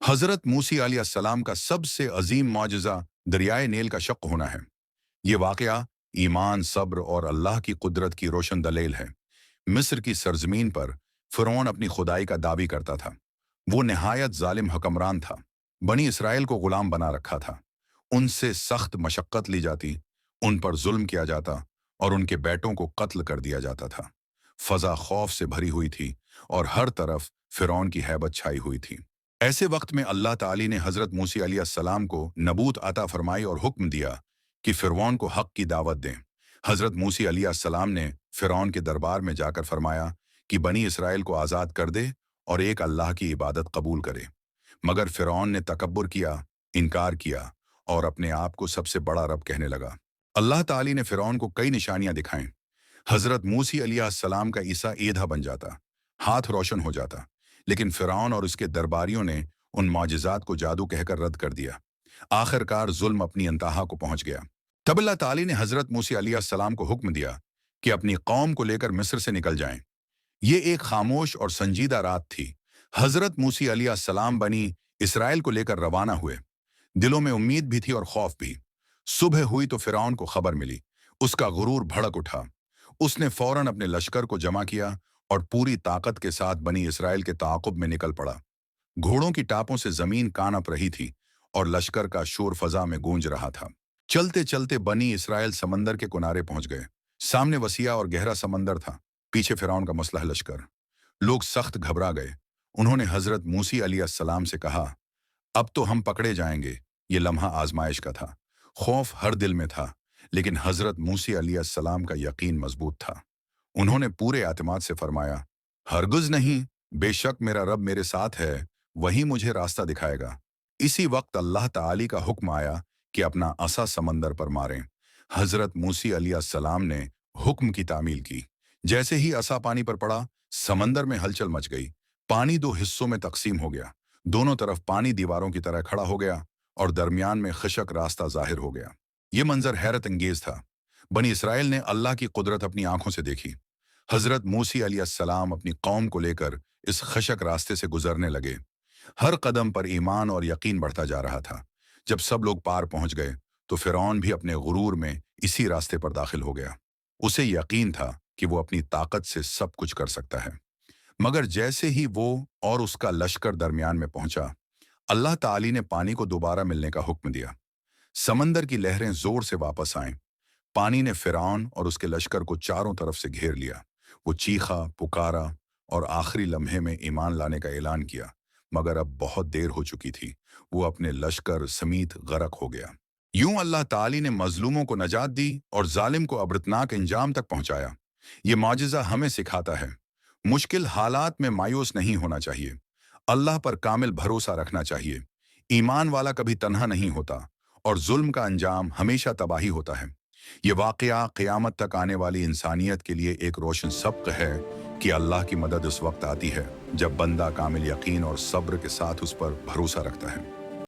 हजरत मूसी अलैहिस्सलाम का सबसे अजीम मौजज़ा दरियाए नील का शक होना है। ये वाक़या ईमान, सब्र और अल्लाह की कुदरत की रोशन दलील है। मिस्र की सरजमीन पर फ़िरौन अपनी खुदाई का दावी करता था। वो नहायत जालिम हुक्मरान था। बनी इसराइल को गुलाम बना रखा था। उनसे सख्त मशक्क़त ली जाती, उन पर जुल्म किया जाता और उनके बेटों को कत्ल कर दिया जाता था। फ़ज़ा खौफ से भरी हुई थी और हर तरफ फ़िरौन की हैबत छाई हुई थी। ऐसे वक्त में अल्लाह ताली ने हज़रत मूसी अलैहिस्सलाम को नबूत अता फरमाई और हुक्म दिया कि फ़िरौन को हक़ की दावत दें। हज़रत मूसी अलैहिस्सलाम ने फ़िरौन के दरबार में जाकर फरमाया कि बनी इसराइल को आज़ाद कर दे और एक अल्लाह की इबादत कबूल करे। मगर फ़िरौन ने तकब्बुर किया, इनकार किया और अपने आप को सबसे बड़ा रब कहने लगा। अल्लाह ताली ने फ़िरौन को कई निशानियां दिखाईं। हज़रत मूसी अलैहिस्सलाम का ईसा ईधा बन जाता, हाथ रोशन हो जाता, लेकिन फ़िरौन और उसके दरबारियों ने उन मौजज़ात को जादू कहकर रद्द कर दिया। आखिरकार जुल्म अपनी इंतहा को पहुंच गया। तब अल्लाह ताली ने हज़रत मूसी अलैहिस्सलाम को हुक्म दिया कि अपनी कौम को लेकर मिस्र से निकल जाएं। ये एक खामोश और संजीदा रात थी। हज़रत मूसी अलैहिस्सलाम बनी इसराइल को लेकर रवाना हुए। दिलों में उम्मीद भी थी और खौफ भी। सुबह हुई तो फ़िरौन को खबर मिली। उसका गुरूर भड़क उठा। उसने फौरन अपने लश्कर को जमा किया और पूरी ताकत के साथ बनी इसराइल के ताक़ुब में निकल पड़ा। घोड़ों की टापों से जमीन कांप रही थी और लश्कर का शोर फजा में गूंज रहा था। चलते चलते बनी इसराइल समंदर के किनारे पहुंच गए। सामने वसीया और गहरा समंदर था, पीछे फिरौन का मसलह लश्कर। लोग सख्त घबरा गए। उन्होंने हजरत मूसी अलैहिस्सलाम से कहा, अब तो हम पकड़े जाएंगे। ये लम्हा आजमाइश का था। खौफ हर दिल में था, लेकिन हजरत मूसी अलैहिस्सलाम का यकीन मजबूत था। उन्होंने पूरे एतमाद से फरमाया, हरगिज़ नहीं, बेशक मेरा रब मेरे साथ है, वही मुझे रास्ता दिखाएगा। इसी वक्त अल्लाह ताली का हुक्म आया कि अपना असा समंदर पर मारें। हजरत मूसी अलैहिस्सलाम ने हुक्म की तामील की। जैसे ही असा पानी पर पड़ा, समंदर में हलचल मच गई। पानी दो हिस्सों में तकसीम हो गया। दोनों तरफ पानी दीवारों की तरह खड़ा हो गया और दरमियान में खशक रास्ता जाहिर हो गया। ये मंजर हैरत अंगेज था। बनी इसराइल ने अल्लाह की कुदरत अपनी आंखों से देखी। हजरत मूसी अलैहिस्सलाम अपनी कौम को लेकर इस खशक रास्ते से गुजरने लगे। हर कदम पर ईमान और यकीन बढ़ता जा रहा था। जब सब लोग पार पहुंच गए तो फिरौन भी अपने गुरूर में इसी रास्ते पर दाखिल हो गया। उसे यकीन था कि वो अपनी ताकत से सब कुछ कर सकता है। मगर जैसे ही वो और उसका लश्कर दरमियान में पहुंचा, अल्लाह ताली ने पानी को दोबारा मिलने का हुक्म दिया। समंदर की लहरें जोर से वापस आईं। पानी ने फिरौन और उसके लश्कर को चारों तरफ से घेर लिया। वो चीखा, पुकारा और आखिरी लम्हे में ईमान लाने का ऐलान किया, मगर अब बहुत देर हो चुकी थी। वो अपने लश्कर समीत गरक हो गया। यूं अल्लाह ताली ने मजलूमों को नजात दी और जालिम को अबरतनाक इंजाम तक पहुंचाया। ये मौजज़ा हमें सिखाता है, मुश्किल हालात में मायूस नहीं होना चाहिए। अल्लाह पर कामिल भरोसा रखना चाहिए। ईमान वाला कभी तन्हा नहीं होता और जुल्म का अंजाम हमेशा तबाही होता है। ये वाक़या क़यामत तक आने वाली इंसानियत के लिए एक रोशन सबक है कि अल्लाह की मदद उस वक्त आती है जब बंदा कामिल यकीन और सब्र के साथ उस पर भरोसा रखता है।